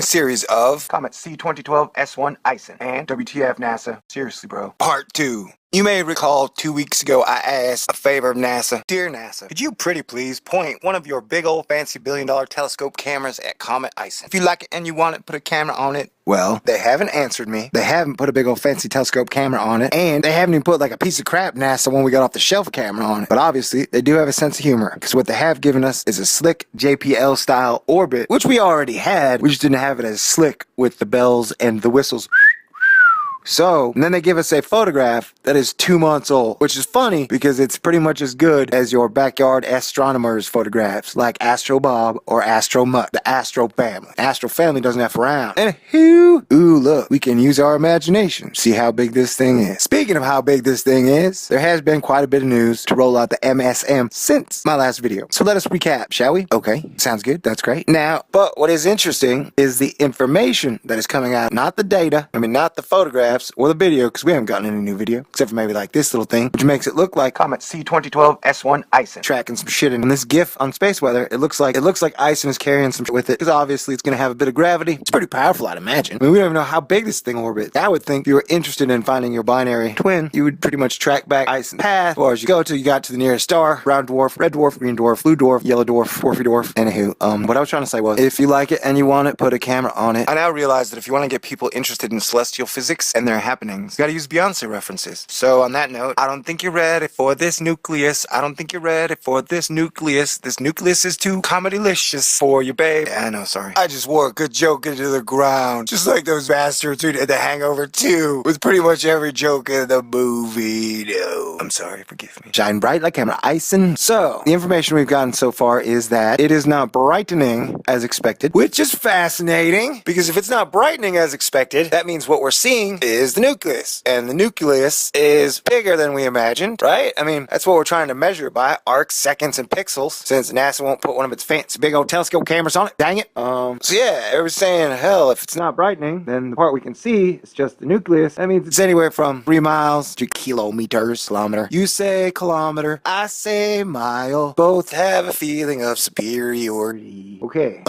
Series of Comet C2012 S1 ISON and WTF NASA. Seriously, bro. Part 2. You may recall 2 weeks ago I asked a favor of NASA. Dear NASA, could you pretty please point one of your big old fancy billion-dollar telescope cameras at Comet ISON? If you like it and you want it, put a camera on it. Well, they haven't answered me. They haven't put a big old fancy telescope camera on it. And they haven't even put like a piece of crap NASA when we got off the shelf camera on it. But obviously, they do have a sense of humor. Because what they have given us is a slick JPL style orbit, which we already had. We just didn't have it as slick with the bells and the whistles. So, and then they give us a photograph that is 2 months old, which is funny because it's pretty much as good as your backyard astronomers' photographs, like Astro Bob or Astro Mutt, the Astro family. Astro family doesn't F around. And ooh, look, we can use our imagination. See how big this thing is. Speaking of how big this thing is, there has been quite a bit of news to roll out the MSM since my last video. So let us recap, shall we? Okay, sounds good, that's great. Now, but what is interesting is the information that is coming out, not the data, not the photographs, or the video, because we haven't gotten any new video, except for maybe like this little thing, which makes it look like Comet C2012 S1 ISON tracking some shit in this GIF on space weather. It looks like ISON is carrying some shit with it, because obviously it's going to have a bit of gravity. It's pretty powerful, I'd imagine. We don't even know how big this thing orbits. I would think if you were interested in finding your binary twin, you would pretty much track back ISON's path as far as you go till you got to the nearest star: brown dwarf, red dwarf, green dwarf, blue dwarf, yellow dwarf, dwarfy dwarf. Anywho, what I was trying to say was, if you like it and you want it, put a camera on it. I now realize that if you want to get people interested in celestial physics and their happenings, you gotta use Beyonce references. So on that note, I don't think you're ready for this nucleus. I don't think you're ready for this nucleus. This nucleus is too comedy-licious for you, babe. I know, sorry. I just wore a good joke into the ground. Just like those bastards who did The Hangover 2 with pretty much every joke in the movie. No, I'm sorry, forgive me. Shine bright like camera ISON. So, the information we've gotten so far is that it is not brightening as expected, which is fascinating, because if it's not brightening as expected, that means what we're seeing is the nucleus. And the nucleus is bigger than we imagined, right? That's what we're trying to measure by arcs, seconds, and pixels, since NASA won't put one of its fancy big old telescope cameras on it. Dang it. So yeah, everyone's saying, hell, if it's not brightening, then the part we can see is just the nucleus. That means it's anywhere from 3 miles to kilometers, kilometer. You say kilometer, I say mile. Both have a feeling of superiority. Okay.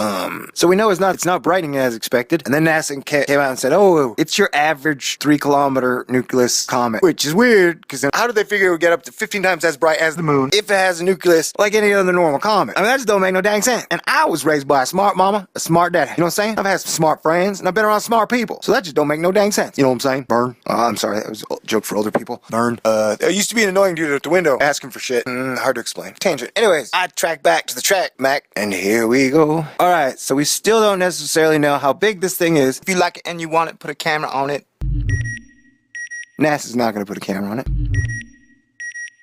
So we know it's not brightening as expected. And then NASA came out and said, oh, it's your average 3-kilometer nucleus comet, which is weird, because how did they figure it would get up to 15 times as bright as the moon if it has a nucleus like any other normal comet? That just don't make no dang sense. And I was raised by a smart mama, a smart daddy. You know what I'm saying? I've had some smart friends, and I've been around smart people. So that just don't make no dang sense. You know what I'm saying? Burn. I'm sorry, that was a joke for older people. Burn. There used to be an annoying dude at the window asking for shit. Hard to explain. Tangent. Anyways, I tracked back to the track, Mac, and here we go. Alright, so we still don't necessarily know how big this thing is. If you like it and you want it, put a camera on it. NASA's not going to put a camera on it.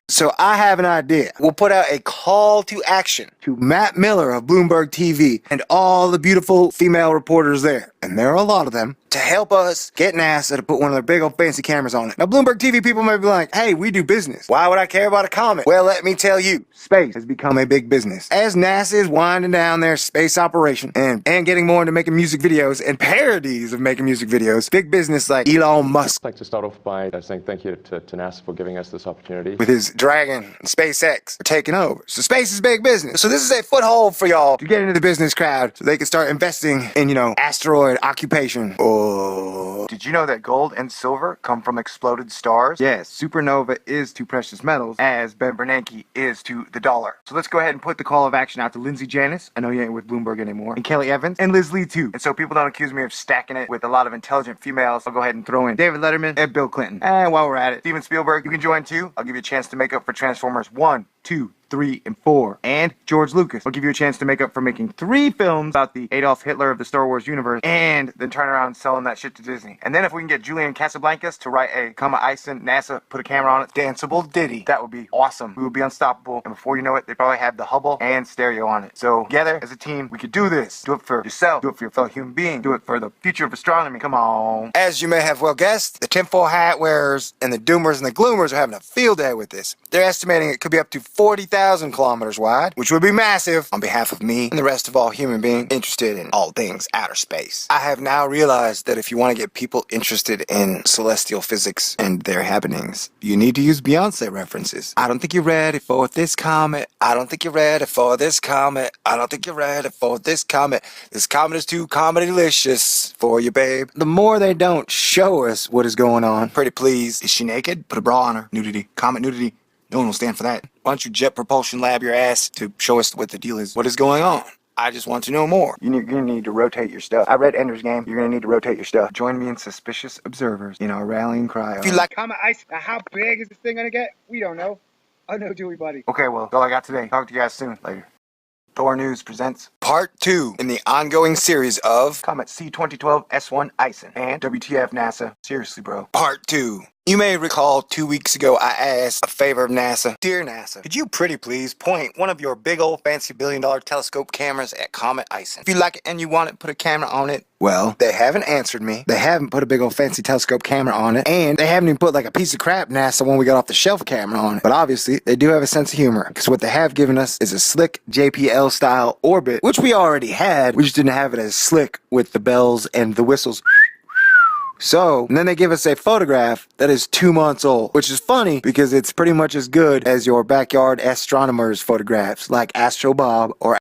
So I have an idea. We'll put out a call to action to Matt Miller of Bloomberg TV and all the beautiful female reporters there, and there are a lot of them, to help us get NASA to put one of their big old fancy cameras on it. Now, Bloomberg TV people may be like, hey, we do business. Why would I care about a comet? Well, let me tell you, space has become a big business. As NASA is winding down their space operation and getting more into making music videos and parodies of making music videos, big business like Elon Musk. I'd like to start off by saying thank you to NASA for giving us this opportunity. With his Dragon and SpaceX are taking over. So space is big business. So this is a foothold for y'all to get into the business crowd so they can start investing in, asteroid occupation. Oh. Did you know that gold and silver come from exploded stars? Yes, supernova is to precious metals as Ben Bernanke is to the dollar. So let's go ahead and put the call of action out to Lindsay Janice. I know you ain't with Bloomberg anymore. And Kelly Evans and Liz Lee too. And so people don't accuse me of stacking it with a lot of intelligent females. I'll go ahead and throw in David Letterman and Bill Clinton. And while we're at it, Steven Spielberg, you can join too. I'll give you a chance to make up for Transformers 1, 2, 3, and 4. And George Lucas will give you a chance to make up for making 3 films about the Adolf Hitler of the Star Wars universe, and then turn around and selling that shit to Disney. And then if we can get Julian Casablancas to write a Comet ISON, NASA, put a camera on it, danceable ditty, that would be awesome. We would be unstoppable. And before you know it, they probably have the Hubble and stereo on it. So together as a team, we could do this. Do it for yourself. Do it for your fellow human being. Do it for the future of astronomy. Come on. As you may have well guessed, the tinfoil hat wearers and the doomers and the gloomers are having a field day with this. They're estimating it could be up to 40,000 kilometers wide, which would be massive on behalf of me and the rest of all human beings interested in all things outer space. I have now realized that if you want to get people interested in celestial physics and their happenings, you need to use Beyonce references. I don't think you're ready for this comet. I don't think you're ready for this comet. I don't think you're ready for this comet. This comet is too comedy-licious for you, babe. The more they don't show us what is going on, pretty please. Is she naked? Put a bra on her. Nudity. Comet nudity. No one will stand for that. Why don't you Jet Propulsion Lab your ass to show us what the deal is? What is going on? I just want to know more. You're gonna need to rotate your stuff. I read Ender's Game. You're gonna need to rotate your stuff. Join me in suspicious observers in our rallying cry. If you like Comet ice, now how big is this thing gonna get? We don't know. Oh no, do we, buddy? Okay, well, that's all I got today. Talk to you guys soon. Later. Thor News presents Part 2 in the ongoing series of Comet C2012 S1 ISON and WTF NASA. Seriously, bro. Part 2. You may recall 2 weeks ago I asked a favor of NASA. Dear NASA, could you pretty please point one of your big old fancy $1 billion telescope cameras at Comet ISON? If you like it and you want it, put a camera on it. Well, they haven't answered me. They haven't put a big old fancy telescope camera on it. And they haven't even put like a piece of crap NASA when we got off the shelf camera on it. But obviously, they do have a sense of humor. Because what they have given us is a slick JPL style orbit, which we already had. We just didn't have it as slick with the bells and the whistles. So, and then they give us a photograph that is 2 months old, which is funny because it's pretty much as good as your backyard astronomer's photographs like Astro Bob or